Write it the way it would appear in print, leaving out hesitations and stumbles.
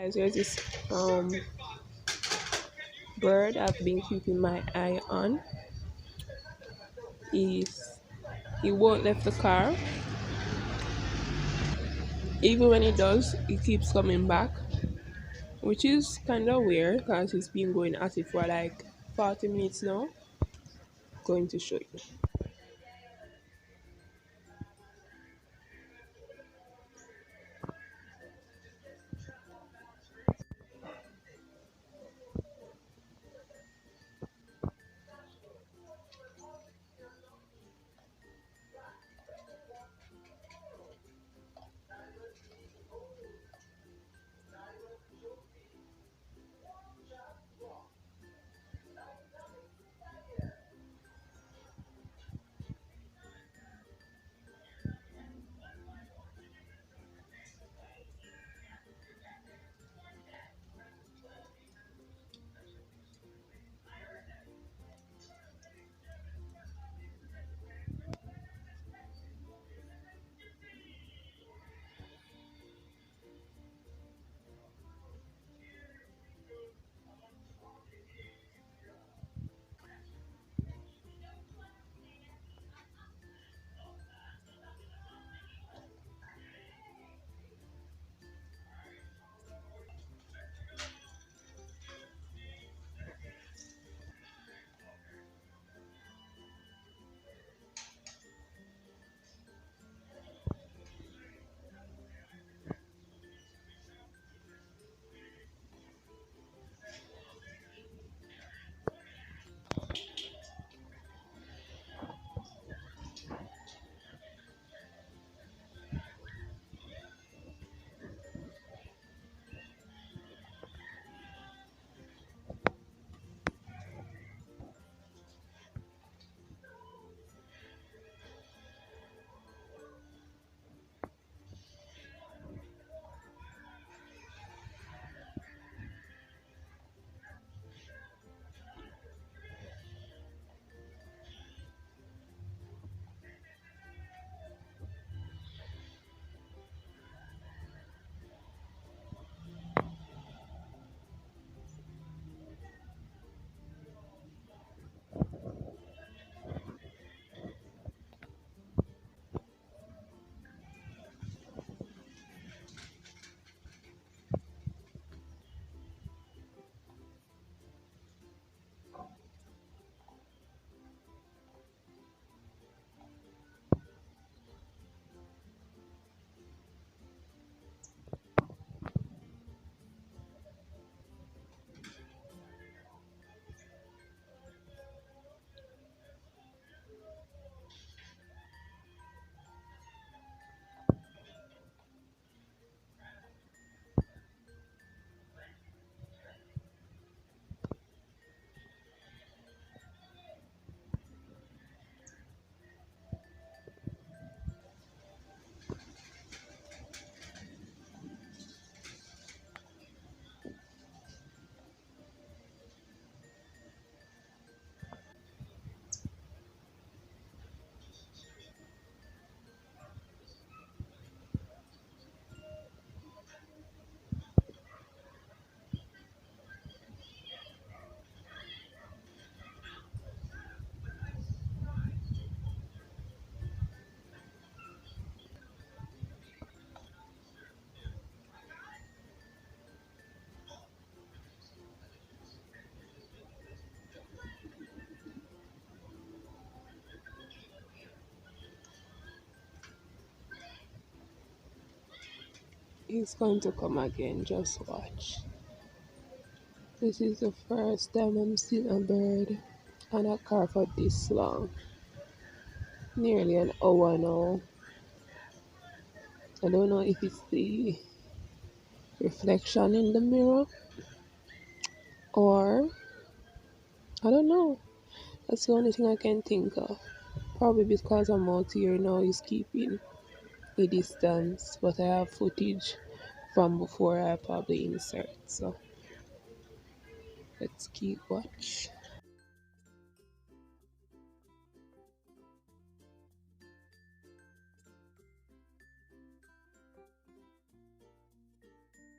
Guys, there's this bird I've been keeping my eye on. Is he won't leave the car. Even when he does, he keeps coming back, which is kind of weird because he's been going at it for like 40 minutes now. Going to show you. He's going to come again. Just watch. This is the first time I'm seeing a bird on a car for this long. Nearly an hour now. I don't know if it's the reflection in the mirror or I don't know. That's the only thing I can think of. Probably because I'm out here now, he's keeping a distance, but I have footage from before I probably insert. So let's keep watch.